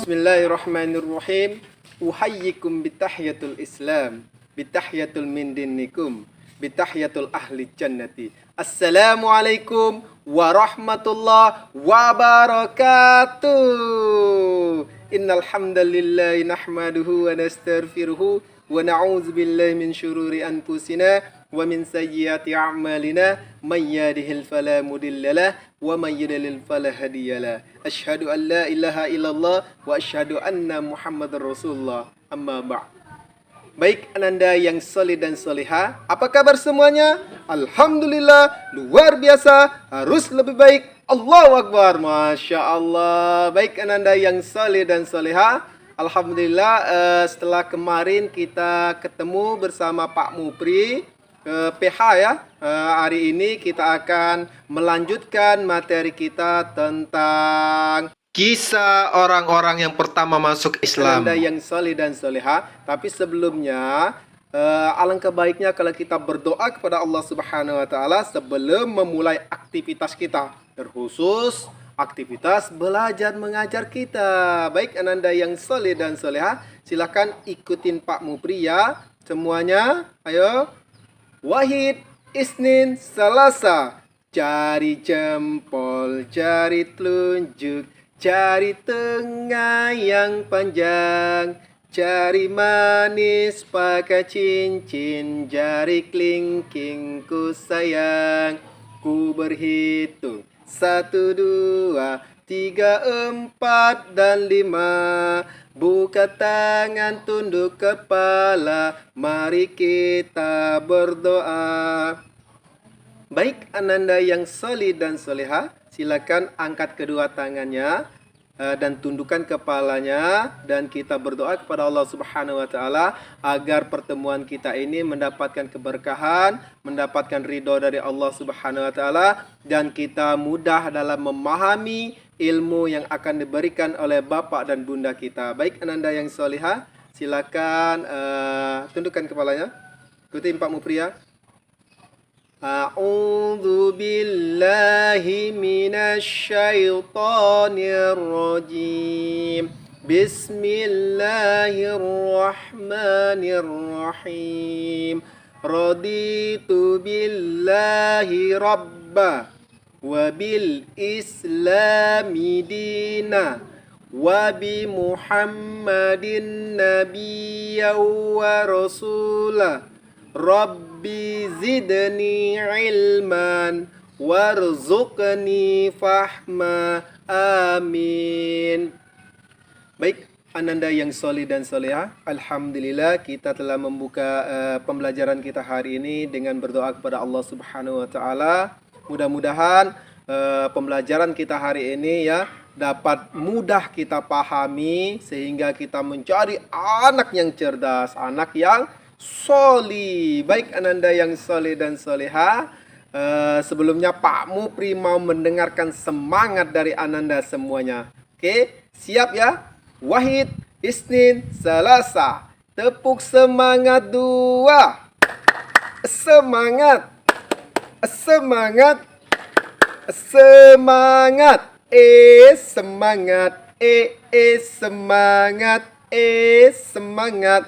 Bismillahirrahmanirrahim. Uhayyikum bitahiyatul Islam, bitahiyatul min dinikum, bitahiyatul ahli jannati. Assalamualaikum warahmatullahi wabarakatuh. Innal hamdalillah nahmaduhu wa nastaghfiruhu wa na'udzu billahi min syururi anfusina wa min sayyiati a'malina may yahdihil fala mudhillalah wa may yudlil fala hadiyalah. Asyhadu an la ilaha illallah wa asyhadu anna Muhammadar Rasulullah. Amma ba'd. Baik ananda yang soleh dan soleha, apa kabar semuanya? Alhamdulillah, luar biasa, harus lebih baik. Allahu Akbar, Masya Allah. Baik ananda yang soleh dan soleha, Alhamdulillah setelah kemarin kita ketemu bersama Pak Mupri PH ya, hari ini kita akan melanjutkan materi kita tentang kisah orang-orang yang pertama masuk Islam. Anda yang soleh dan soleha. Tapi sebelumnya alangkah baiknya kalau kita berdoa kepada Allah Subhanahu Wa Taala sebelum memulai aktivitas kita, terkhusus aktivitas belajar mengajar kita. Baik ananda yang soleh dan soleha, silakan ikutin Pak Mupri ya semuanya. Ayo. Wahid, Isnin, Salasa. Jari jempol, jari telunjuk, jari tengah yang panjang, jari manis pakai cincin, jari kelingking ku sayang. Ku berhitung 1, 2, 3, 4, dan 5. Buka tangan, tunduk kepala, mari kita berdoa. Baik ananda yang soleh dan soleha, silakan angkat kedua tangannya dan tundukkan kepalanya, dan kita berdoa kepada Allah Subhanahu Wa Taala agar pertemuan kita ini mendapatkan keberkahan, mendapatkan ridho dari Allah Subhanahu Wa Taala, dan kita mudah dalam memahami ilmu yang akan diberikan oleh bapak dan bunda kita. Baik ananda yang soleha, silakan tundukkan kepalanya. Ikuti Pak Mupri ya. A'udzu billahi minasyaitonir rajim. Bismillahirrahmanirrahim. Raditu billahi rabba wa bil islami dina wa bi Muhammadin nabiyya wa rasulah. Rabbi zidni ilman warzuqni fahma. Amin. Baik ananda yang soleh dan soleha, alhamdulillah kita telah membuka pembelajaran kita hari ini dengan berdoa kepada Allah Subhanahu Wa Taala. Mudah-mudahan pembelajaran kita hari ini ya dapat mudah kita pahami sehingga kita mencari anak yang cerdas, anak yang soleh. Baik ananda yang soleh dan soleha, sebelumnya Pak Mupri mau mendengarkan semangat dari ananda semuanya. Oke, siap ya? Wahid, Isnin, Salasa. Tepuk semangat 2. Semangat. Semangat. Semangat. Semangat. Semangat. Semangat.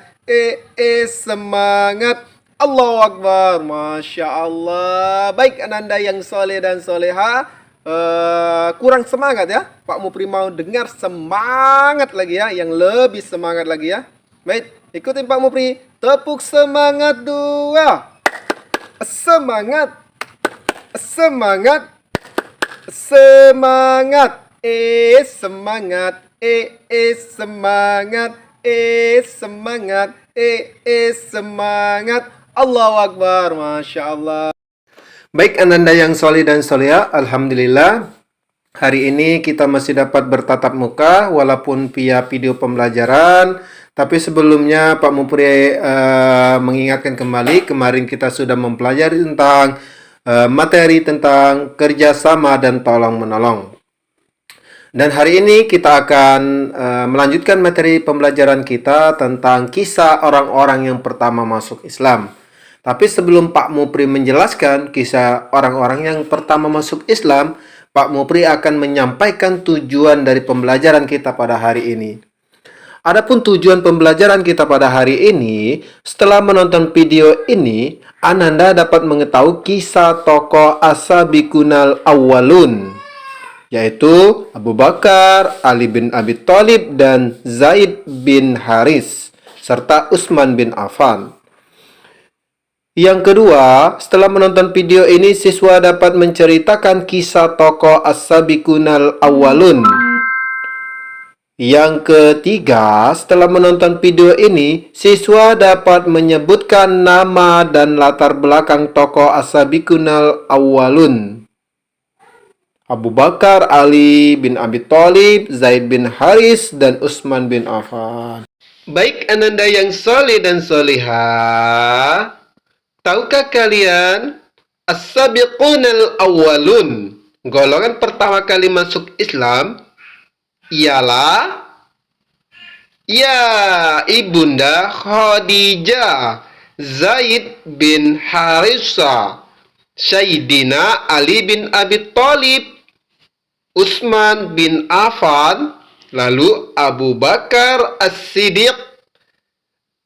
Semangat. Allahu Akbar, Masya Allah. Baik ananda yang soleh dan soleha, kurang semangat ya. Pak Mupri mau dengar semangat lagi ya, yang lebih semangat lagi ya. Baik, ikutin Pak Mupri. Tepuk semangat 2. Semangat. Semangat. Semangat. Semangat. Semangat. Semangat. Semangat. Allahu Akbar, Masya Allah. Baik ananda yang soleh dan soleha, alhamdulillah hari ini kita masih dapat bertatap muka walaupun via video pembelajaran. Tapi sebelumnya Pak Mupri mengingatkan kembali, kemarin kita sudah mempelajari tentang materi tentang kerjasama dan tolong menolong. Dan hari ini kita akan melanjutkan materi pembelajaran kita tentang kisah orang-orang yang pertama masuk Islam. Tapi sebelum Pak Mupri menjelaskan kisah orang-orang yang pertama masuk Islam, Pak Mupri akan menyampaikan tujuan dari pembelajaran kita pada hari ini. Adapun tujuan pembelajaran kita pada hari ini, setelah menonton video ini, Ananda dapat mengetahui kisah tokoh As-Sabiqunal Awwalun, yaitu Abu Bakar, Ali bin Abi Thalib, dan Zaid bin Haris, serta Utsman bin Affan. Yang kedua, setelah menonton video ini, siswa dapat menceritakan kisah tokoh As-Sabiqunal Awwalun. Yang ketiga, setelah menonton video ini, siswa dapat menyebutkan nama dan latar belakang tokoh As-Sabiqunal Awwalun. Abu Bakar, Ali bin Abi Thalib, Zaid bin Haris, dan Utsman bin Affan. Baik Ananda yang soleh dan solehah, tahukah kalian As-Sabiqunal Awwalun, golongan pertama kali masuk Islam, ialah Ibunda Khadijah, Zaid bin Harisah, Sayyidina Ali bin Abi Thalib, Utsman bin Affan, lalu Abu Bakar As-Siddiq,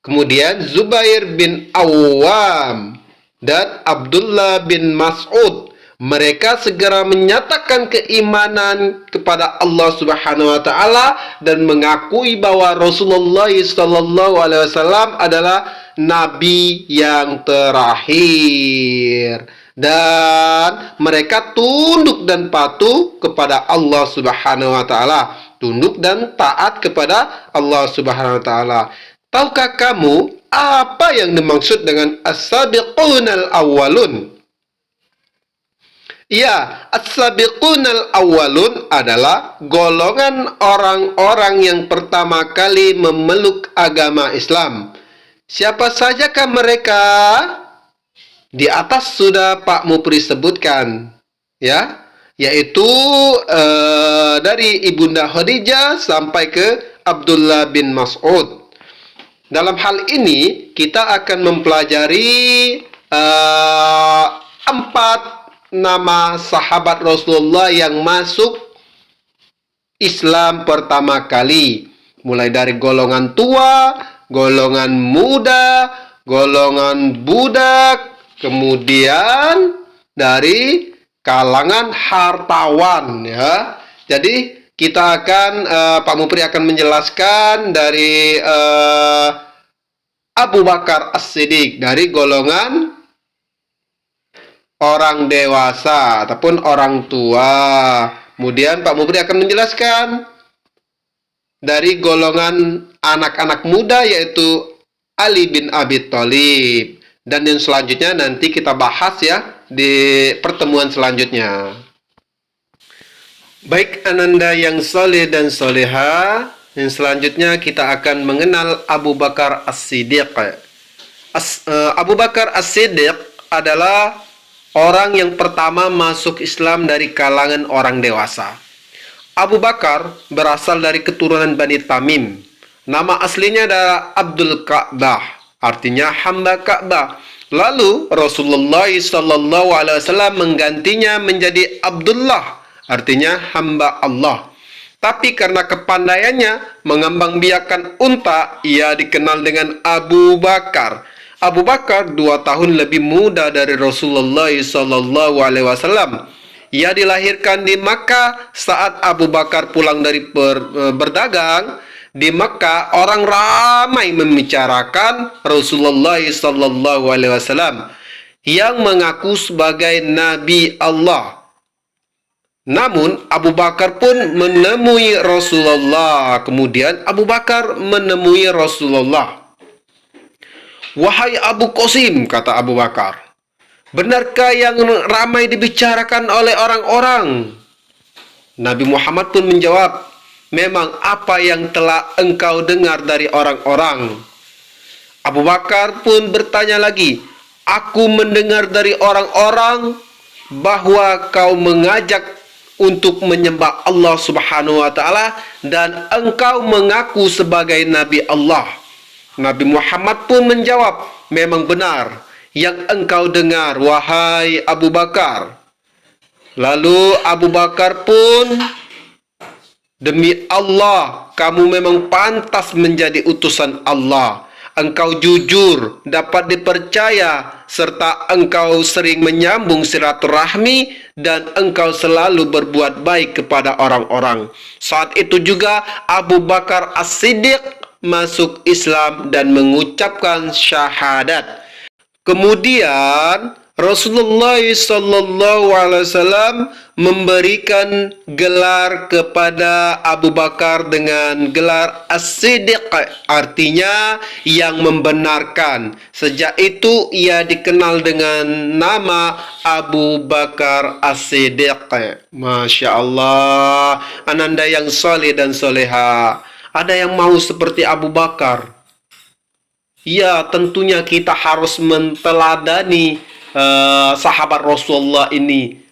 kemudian Zubair bin Awwam, dan Abdullah bin Mas'ud. Mereka segera menyatakan keimanan kepada Allah Subhanahu wa taala dan mengakui bahwa Rasulullah sallallahu alaihi wasallam adalah nabi yang terakhir. Dan mereka tunduk dan patuh kepada Allah Subhanahu wa taala, tunduk dan taat kepada Allah Subhanahu wa taala. Tahukah kamu apa yang dimaksud dengan As-Sabiqunal Awwalun? Ya, As-Sabiqunal Awwalun adalah golongan orang-orang yang pertama kali memeluk agama Islam. Siapa sajakah mereka? Di atas sudah Pak Mupri sebutkan, ya, yaitu dari Ibunda Khadijah sampai ke Abdullah bin Mas'ud. Dalam hal ini kita akan mempelajari 4 nama sahabat Rasulullah yang masuk Islam pertama kali, mulai dari golongan tua, golongan muda, golongan budak, kemudian dari kalangan hartawan, ya. Jadi kita akan Pak Mupri akan menjelaskan dari Abu Bakar As-Siddiq, dari golongan orang dewasa ataupun orang tua. Kemudian Pak Mupri akan menjelaskan dari golongan anak-anak muda, yaitu Ali bin Abi Thalib. Dan yang selanjutnya nanti kita bahas ya di pertemuan selanjutnya. Baik Ananda yang soleh dan soleha, yang selanjutnya kita akan mengenal Abu Bakar As-Siddiq. Abu Bakar As-Siddiq adalah orang yang pertama masuk Islam dari kalangan orang dewasa. Abu Bakar berasal dari keturunan Bani Tamim. Nama aslinya adalah Abdul Ka'bah, artinya hamba Ka'bah. Lalu Rasulullah SAW menggantinya menjadi Abdullah, artinya hamba Allah. Tapi karena kepandaiannya mengembangbiakkan unta, ia dikenal dengan Abu Bakar. Abu Bakar 2 tahun lebih muda dari Rasulullah SAW. Ia dilahirkan di Makkah. Saat Abu Bakar pulang dari berdagang di Makkah, orang ramai membicarakan Rasulullah SAW yang mengaku sebagai Nabi Allah. Namun Abu Bakar pun menemui Rasulullah. Kemudian Abu Bakar menemui Rasulullah. "Wahai Abu Qasim," kata Abu Bakar, "benarkah yang ramai dibicarakan oleh orang-orang?" Nabi Muhammad pun menjawab, "Memang apa yang telah engkau dengar dari orang-orang." Abu Bakar pun bertanya lagi, "Aku mendengar dari orang-orang bahwa kau mengajak untuk menyembah Allah Subhanahu wa taala dan engkau mengaku sebagai Nabi Allah." Nabi Muhammad pun menjawab, "Memang benar yang engkau dengar, wahai Abu Bakar." Lalu Abu Bakar pun, demi Allah, kamu memang pantas menjadi utusan Allah. Engkau jujur, dapat dipercaya, serta engkau sering menyambung silaturahmi dan engkau selalu berbuat baik kepada orang-orang. Saat itu juga Abu Bakar As-Siddiq masuk Islam dan mengucapkan syahadat. Kemudian Rasulullah SAW memberikan gelar kepada Abu Bakar dengan gelar As-Siddiq, artinya yang membenarkan. Sejak itu ia dikenal dengan nama Abu Bakar As-Siddiq. Masya Allah, ananda yang soleh dan soleha. Ada yang mau seperti Abu Bakar? Ya, tentunya kita harus menteladani sahabat Rasulullah ini,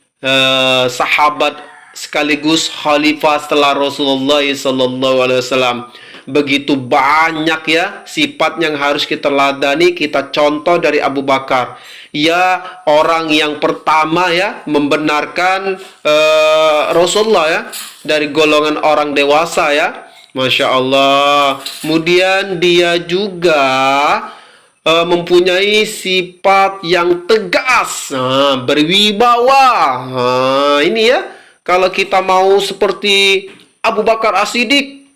sahabat sekaligus khalifah setelah Rasulullah SAW. Begitu banyak ya sifat yang harus kita ladani, kita contoh dari Abu Bakar. Ya, orang yang pertama ya membenarkan Rasulullah ya, dari golongan orang dewasa ya. Masya Allah. Kemudian dia juga mempunyai sifat yang tegas, berwibawa. Ini ya, kalau kita mau seperti Abu Bakar As-Siddiq,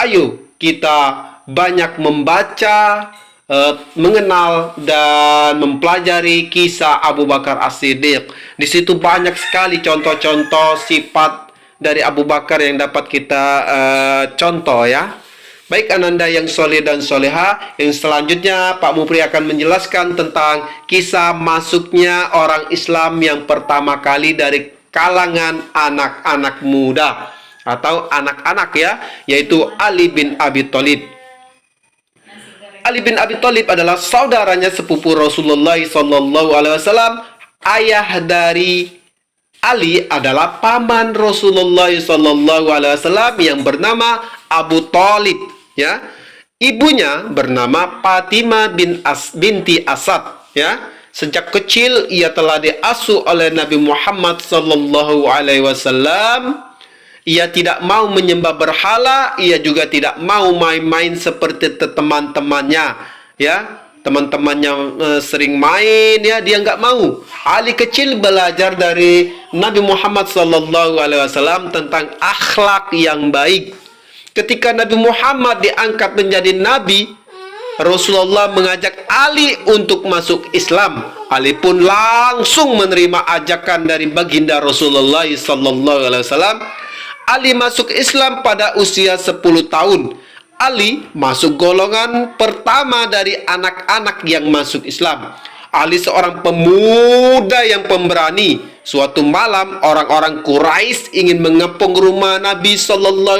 ayo kita banyak membaca, mengenal dan mempelajari kisah Abu Bakar As-Siddiq. Di situ banyak sekali contoh-contoh sifat dari Abu Bakar yang dapat kita contoh ya. Baik ananda yang soleh dan soleha, yang selanjutnya Pak Mupri akan menjelaskan tentang kisah masuknya orang Islam yang pertama kali dari kalangan anak-anak muda atau anak-anak ya, yaitu Ali bin Abi Thalib. Ali bin Abi Thalib adalah saudaranya sepupu Rasulullah SAW. Ayah dari Ali adalah paman Rasulullah SAW yang bernama Abu Thalib ya. Ibunya bernama Fatimah binti Asad ya. Sejak kecil ia telah diasuh oleh Nabi Muhammad SAW. Ia tidak mau menyembah berhala, ia juga tidak mau main-main seperti teman-temannya ya. Teman-temannya sering main ya, dia nggak mau. Ali kecil belajar dari Nabi Muhammad SAW tentang akhlak yang baik. Ketika Nabi Muhammad diangkat menjadi nabi, Rasulullah mengajak Ali untuk masuk Islam. Ali pun langsung menerima ajakan dari baginda Rasulullah SAW. Ali masuk Islam pada usia 10 tahun. Ali masuk golongan pertama dari anak-anak yang masuk Islam. Ali seorang pemuda yang pemberani. Suatu malam orang-orang Quraisy ingin mengepung rumah Nabi SAW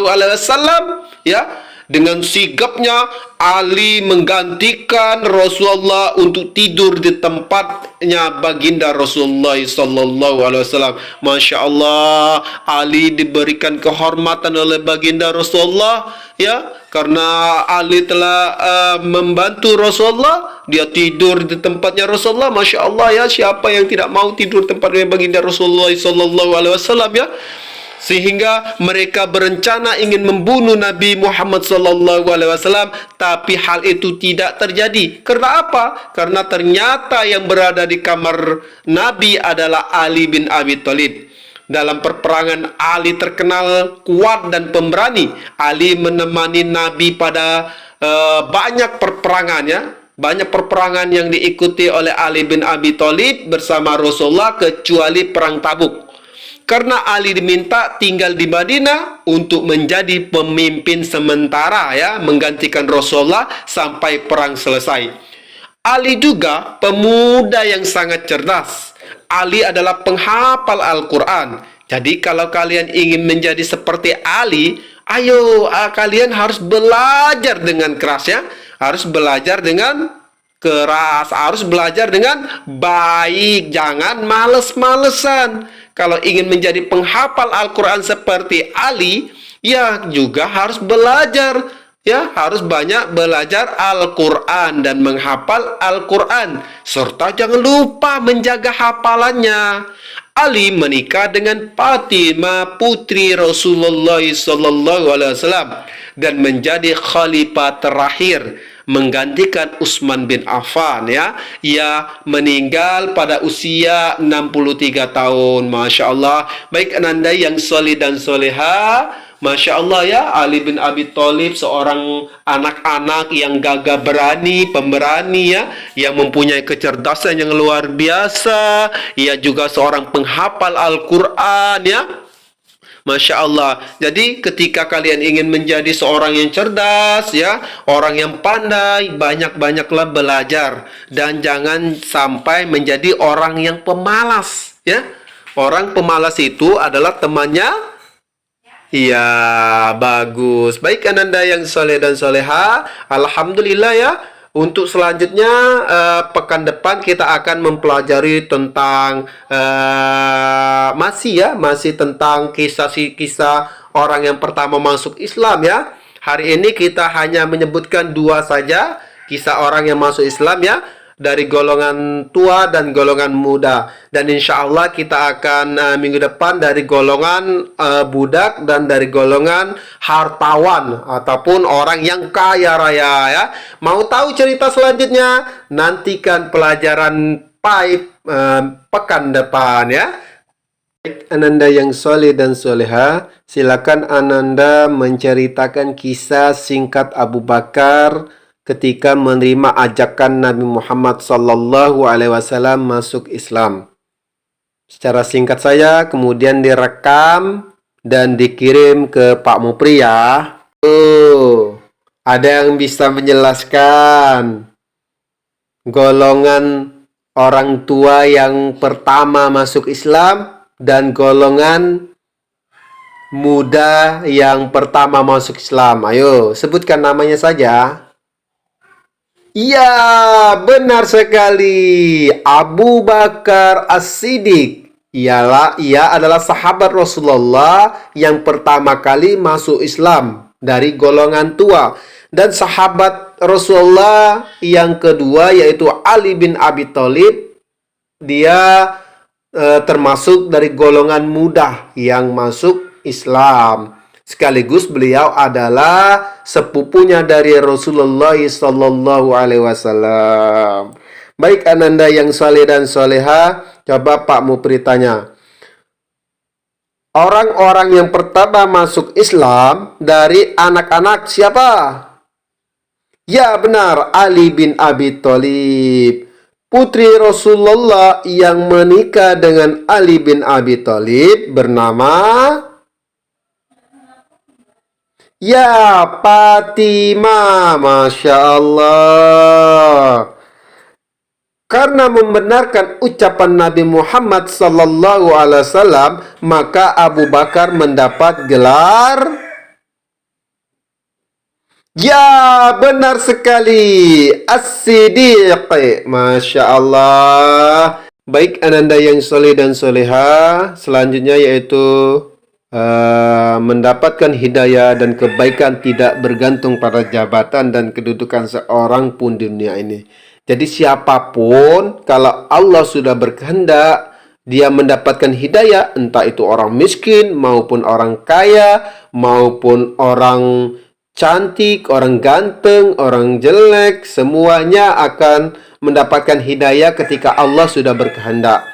ya. Dengan sigapnya Ali menggantikan Rasulullah untuk tidur di tempatnya baginda Rasulullah SAW. Masya Allah, Ali diberikan kehormatan oleh baginda Rasulullah ya, karena Ali telah membantu Rasulullah. Dia tidur di tempatnya Rasulullah. Masya Allah ya, siapa yang tidak mau tidur tempatnya baginda Rasulullah SAW ya. Sehingga mereka berencana ingin membunuh Nabi Muhammad SAW, tapi hal itu tidak terjadi. Karena apa? Karena ternyata yang berada di kamar Nabi adalah Ali bin Abi Thalib. Dalam perperangan, Ali terkenal kuat dan pemberani. Ali menemani Nabi pada banyak perperangan ya. Banyak perperangan yang diikuti oleh Ali bin Abi Thalib bersama Rasulullah, kecuali perang Tabuk. Karena Ali diminta tinggal di Madinah untuk menjadi pemimpin sementara ya, menggantikan Rasulullah sampai perang selesai. Ali juga pemuda yang sangat cerdas. Ali adalah penghafal Al-Quran. Jadi kalau kalian ingin menjadi seperti Ali, ayo kalian harus belajar dengan keras ya. Harus belajar dengan keras, harus belajar dengan baik, jangan males-malesan. Kalau ingin menjadi penghafal Al-Quran seperti Ali, ya juga harus belajar Ya, harus banyak belajar Al-Quran dan menghafal Al-Quran. Serta jangan lupa menjaga hafalannya. Ali menikah dengan Fatimah putri Rasulullah SAW dan menjadi khalifah terakhir menggantikan Utsman bin Affan ya. Ia meninggal pada usia 63 tahun. Masya Allah. Baik ananda yang soleh dan soleha, Masya Allah ya, Ali bin Abi Thalib seorang anak-anak yang gagah berani, pemberani ya, yang mempunyai kecerdasan yang luar biasa. Ia juga seorang penghafal Al-Quran ya. Masya Allah. Jadi ketika kalian ingin menjadi seorang yang cerdas ya, orang yang pandai, banyak-banyaklah belajar dan jangan sampai menjadi orang yang pemalas ya. Orang pemalas itu adalah temannya. Iya, bagus. Baik ananda yang soleh dan soleha, alhamdulillah ya. Untuk selanjutnya pekan depan kita akan mempelajari tentang masih tentang kisah-kisah orang yang pertama masuk Islam ya. Hari ini kita hanya menyebutkan 2 saja kisah orang yang masuk Islam ya, dari golongan tua dan golongan muda. Dan insya Allah kita akan minggu depan dari golongan budak dan dari golongan hartawan ataupun orang yang kaya raya ya. Mau tahu cerita selanjutnya? Nantikan pelajaran pekan depan ya. Ananda yang soleh dan soleha, silakan Ananda menceritakan kisah singkat Abu Bakar ketika menerima ajakan Nabi Muhammad sallallahu alaihi wasallam masuk Islam. Secara singkat saja, kemudian direkam dan dikirim ke Pak Mupri ya. Ada yang bisa menjelaskan golongan orang tua yang pertama masuk Islam dan golongan muda yang pertama masuk Islam? Ayo, sebutkan namanya saja. Iya, benar sekali. Abu Bakar As-Siddiq. Ia adalah sahabat Rasulullah yang pertama kali masuk Islam dari golongan tua. Dan sahabat Rasulullah yang kedua yaitu Ali bin Abi Thalib. Dia termasuk dari golongan muda yang masuk Islam. Sekaligus beliau adalah sepupunya dari Rasulullah sallallahu alaihi wasallam. Baik ananda yang saleh dan soleha, coba Pak Mupri tanya. Orang-orang yang pertama masuk Islam dari anak-anak siapa? Ya benar, Ali bin Abi Thalib. Putri Rasulullah yang menikah dengan Ali bin Abi Thalib bernama ya, Fatimah. Masya Allah. Karena membenarkan ucapan Nabi Muhammad sallallahu alaihi wasallam, maka Abu Bakar mendapat gelar ya, benar sekali, As-Siddiq. Masya Allah. Baik ananda yang soleh dan soleha, selanjutnya yaitu mendapatkan hidayah dan kebaikan tidak bergantung pada jabatan dan kedudukan seorang pun di dunia ini. Jadi siapapun, kalau Allah sudah berkehendak dia mendapatkan hidayah, entah itu orang miskin maupun orang kaya, maupun orang cantik, orang ganteng, orang jelek, semuanya akan mendapatkan hidayah ketika Allah sudah berkehendak.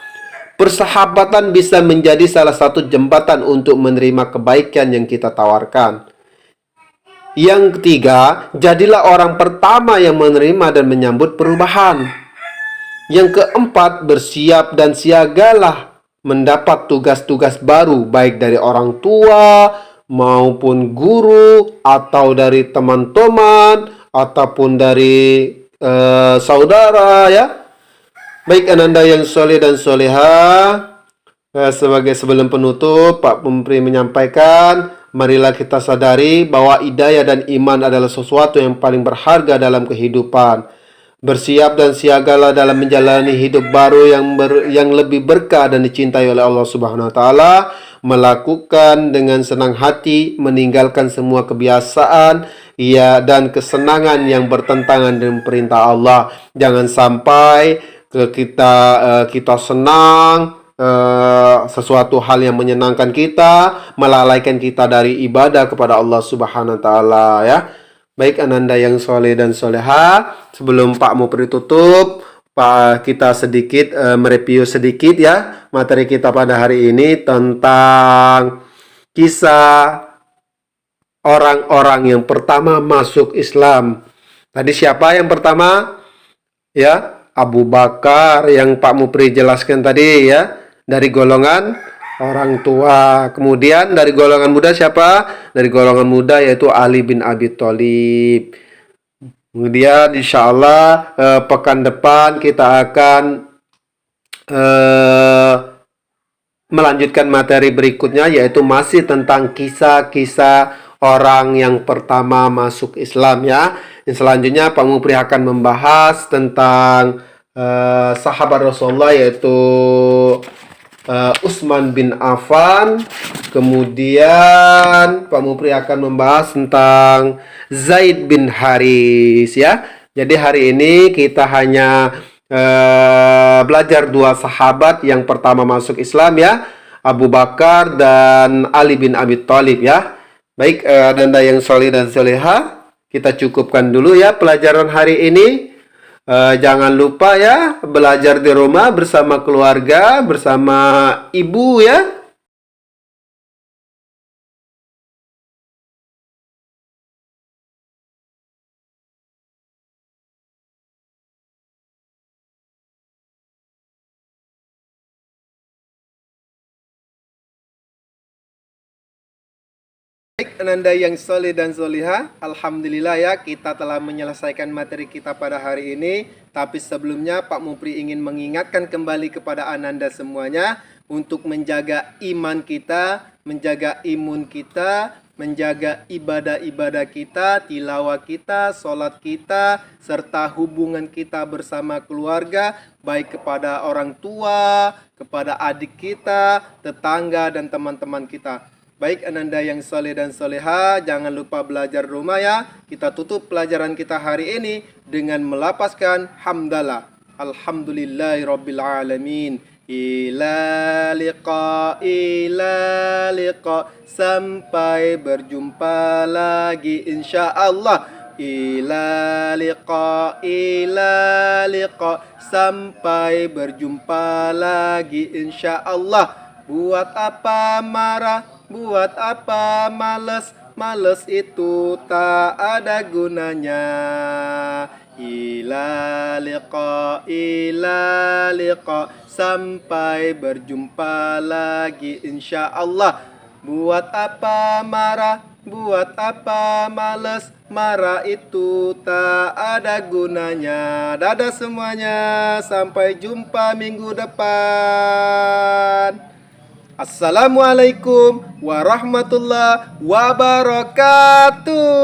Persahabatan bisa menjadi salah satu jembatan untuk menerima kebaikan yang kita tawarkan. Yang ketiga, jadilah orang pertama yang menerima dan menyambut perubahan. Yang keempat, bersiap dan siagalah mendapat tugas-tugas baru, baik dari orang tua maupun guru, atau dari teman-teman, ataupun dari saudara ya. Baik ananda yang soleh dan soleha, sebagai sebelum penutup, Pak Mupri menyampaikan, marilah kita sadari bahwa hidayah dan iman adalah sesuatu yang paling berharga dalam kehidupan. Bersiap dan siagalah dalam menjalani hidup baru yang lebih berkah dan dicintai oleh Allah Subhanahu wa taala. Melakukan dengan senang hati, meninggalkan semua kebiasaan ya, dan kesenangan yang bertentangan dengan perintah Allah. Jangan sampai kita senang sesuatu hal yang menyenangkan kita, melalaikan kita dari ibadah kepada Allah Subhanahu wa taala, ya. Baik ananda yang soleh dan soleha, sebelum Pak Mupri tutup, Pak, kita sedikit mereview sedikit ya materi kita pada hari ini tentang kisah orang-orang yang pertama masuk Islam. Tadi siapa yang pertama? Ya, Abu Bakar yang Pak Mupri jelaskan tadi ya, dari golongan orang tua. Kemudian dari golongan muda siapa? Dari golongan muda yaitu Ali bin Abi Thalib. Kemudian insya Allah pekan depan kita akan melanjutkan materi berikutnya, yaitu masih tentang kisah-kisah orang yang pertama masuk Islam ya. Yang selanjutnya Pak Mupri akan membahas tentang sahabat Rasulullah, yaitu Utsman bin Affan. Kemudian Pak Mupri akan membahas tentang Zaid bin Haris ya. Jadi hari ini kita hanya belajar dua sahabat yang pertama masuk Islam ya, Abu Bakar dan Ali bin Abi Thalib ya. Baik Anda yang soleh dan soleha, kita cukupkan dulu ya pelajaran hari ini. Jangan lupa ya belajar di rumah bersama keluarga, bersama ibu ya. Baik, ananda yang soleh dan soleha, alhamdulillah ya kita telah menyelesaikan materi kita pada hari ini. Tapi sebelumnya Pak Mupri ingin mengingatkan kembali kepada ananda semuanya untuk menjaga iman kita, menjaga imun kita, menjaga ibadah-ibadah kita, tilawah kita, sholat kita, serta hubungan kita bersama keluarga, baik kepada orang tua, kepada adik kita, tetangga, dan teman-teman kita. Baik ananda yang soleh dan soleha, jangan lupa belajar rumah ya. Kita tutup pelajaran kita hari ini dengan melapaskan hamdalah. Alhamdulillahirrabbilalamin. Ila liqa, sampai berjumpa lagi insyaallah. Ila liqa, sampai berjumpa lagi insyaallah. Buat apa marah, buat apa males, males itu tak ada gunanya. Ila liqa, sampai berjumpa lagi insyaallah. Buat apa marah, buat apa males, marah itu tak ada gunanya. Dadah semuanya, sampai jumpa minggu depan. Assalamualaikum warahmatullahi wabarakatuh.